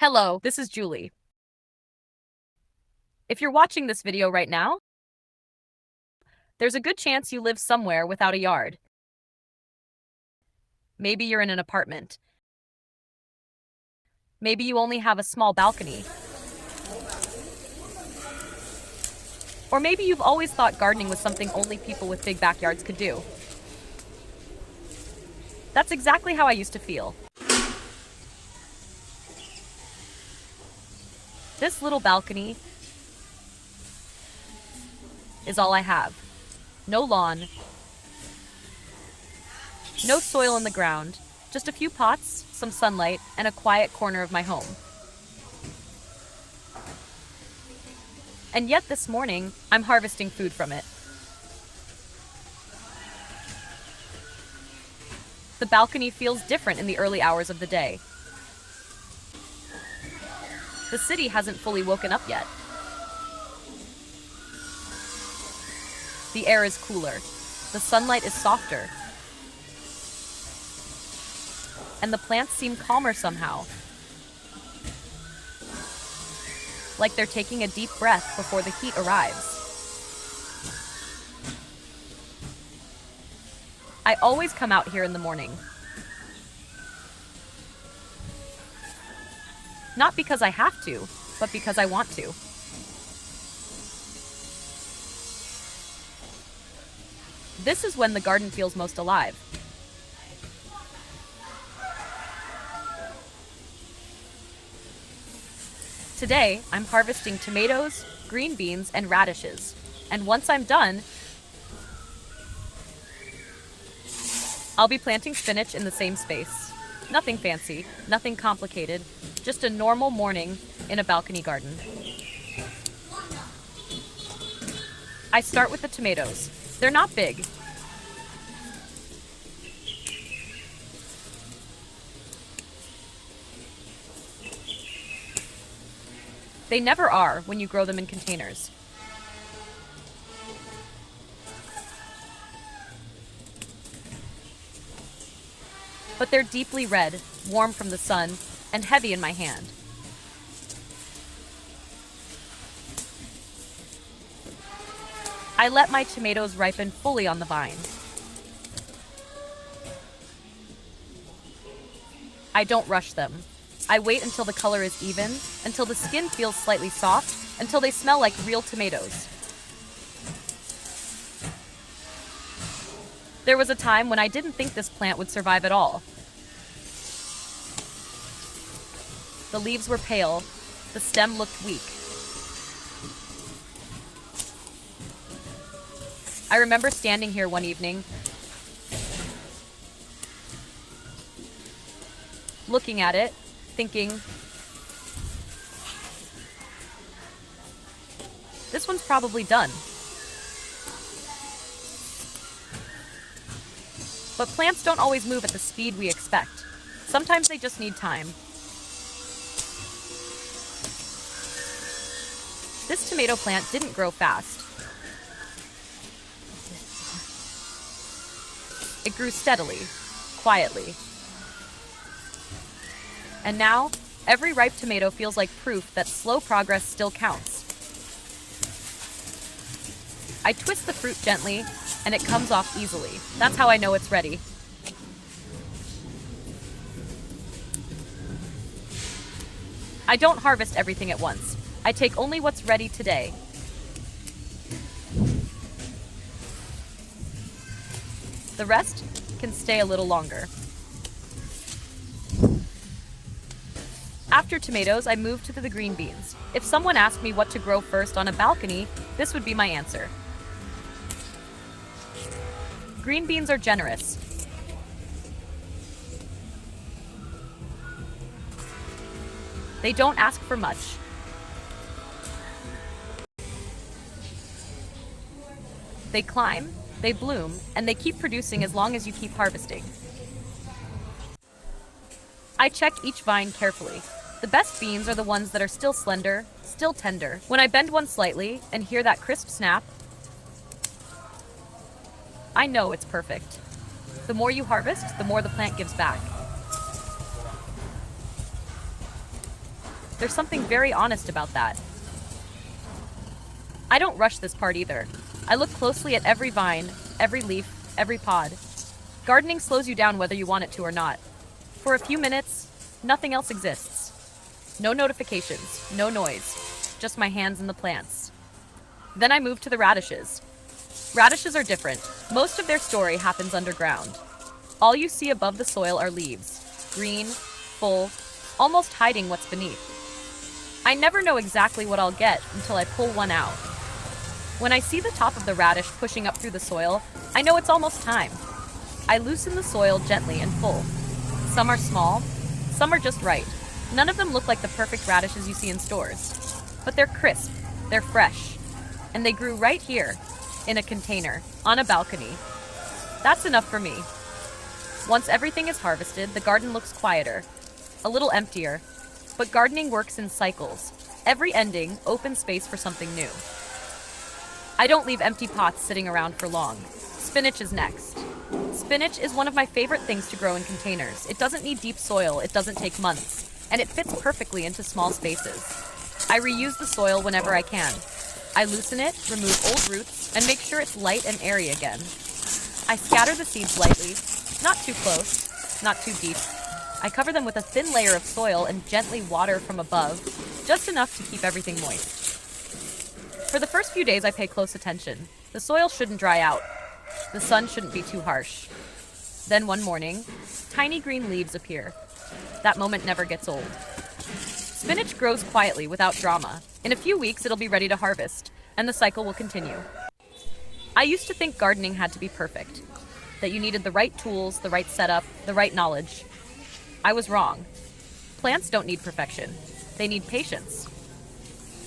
Hello, this is Julie. If you're watching this video right now, there's a good chance you live somewhere without a yard. Maybe you're in an apartment. Maybe you only have a small balcony. Or maybe you've always thought gardening was something only people with big backyards could do. That's exactly how I used to feel. This little balcony is all I have. No lawn, no soil in the ground, just a few pots, some sunlight, and a quiet corner of my home. And yet this morning, I'm harvesting food from it. The balcony feels different in the early hours of the day. The city hasn't fully woken up yet. The air is cooler. The sunlight is softer. And the plants seem calmer somehow. Like they're taking a deep breath before the heat arrives. I always come out here in the morning. Not because I have to, but because I want to. This is when the garden feels most alive. Today, I'm harvesting tomatoes, green beans, and radishes. And once I'm done, I'll be planting spinach in the same space. Nothing fancy, nothing complicated, just a normal morning in a balcony garden. I start with the tomatoes. They're not big. They never are when you grow them in containers. But they're deeply red, warm from the sun, and heavy in my hand. I let my tomatoes ripen fully on the vine. I don't rush them. I wait until the color is even, until the skin feels slightly soft, until they smell like real tomatoes. There was a time when I didn't think this plant would survive at all. The leaves were pale, the stem looked weak. I remember standing here one evening, looking at it, thinking, this one's probably done. But plants don't always move at the speed we expect. Sometimes they just need time. This tomato plant didn't grow fast. It grew steadily, quietly. And now, every ripe tomato feels like proof that slow progress still counts. I twist the fruit gently, and it comes off easily. That's how I know it's ready. I don't harvest everything at once. I take only what's ready today. The rest can stay a little longer. After tomatoes, I moved to the green beans. If someone asked me what to grow first on a balcony, this would be my answer. Green beans are generous. They don't ask for much. They climb, they bloom, and they keep producing as long as you keep harvesting. I check each vine carefully. The best beans are the ones that are still slender, still tender. When I bend one slightly and hear that crisp snap, I know it's perfect. The more you harvest, the more the plant gives back. There's something very honest about that. I don't rush this part either. I look closely at every vine, every leaf, every pod. Gardening slows you down whether you want it to or not. For a few minutes, nothing else exists. No notifications, no noise, just my hands and the plants. Then I move to the radishes. Radishes are different. Most of their story happens underground. All you see above the soil are leaves, green, full, almost hiding what's beneath. I never know exactly what I'll get until I pull one out. When I see the top of the radish pushing up through the soil, I know it's almost time. I loosen the soil gently and full. Some are small, some are just right. None of them look like the perfect radishes you see in stores. But they're crisp, they're fresh, and they grew right here, in a container, on a balcony. That's enough for me. Once everything is harvested, the garden looks quieter, a little emptier. But gardening works in cycles. Every ending, open space for something new. I don't leave empty pots sitting around for long. Spinach is next. Spinach is one of my favorite things to grow in containers. It doesn't need deep soil, it doesn't take months, and it fits perfectly into small spaces. I reuse the soil whenever I can. I loosen it, remove old roots, and make sure it's light and airy again. I scatter the seeds lightly, not too close, not too deep. I cover them with a thin layer of soil and gently water from above, just enough to keep everything moist. For the first few days, I pay close attention. The soil shouldn't dry out. The sun shouldn't be too harsh. Then one morning, tiny green leaves appear. That moment never gets old. Spinach grows quietly without drama. In a few weeks, it'll be ready to harvest, and the cycle will continue. I used to think gardening had to be perfect, that you needed the right tools, the right setup, the right knowledge. I was wrong. Plants don't need perfection. They need patience.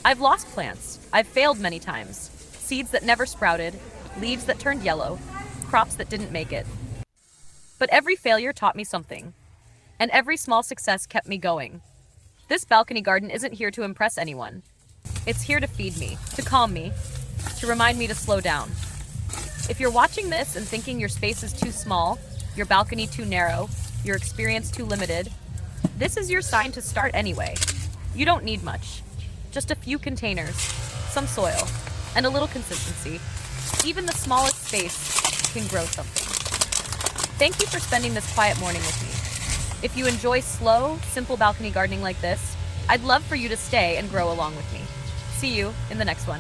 I've lost plants. I've failed many times. Seeds that never sprouted, leaves that turned yellow, crops that didn't make it. But every failure taught me something, and every small success kept me going. This balcony garden isn't here to impress anyone. It's here to feed me, to calm me, to remind me to slow down. If you're watching this and thinking your space is too small, your balcony too narrow, your experience too limited, this is your sign to start anyway. You don't need much. Just a few containers, some soil, and a little consistency. Even the smallest space can grow something. Thank you for spending this quiet morning with me. If you enjoy slow, simple balcony gardening like this, I'd love for you to stay and grow along with me. See you in the next one.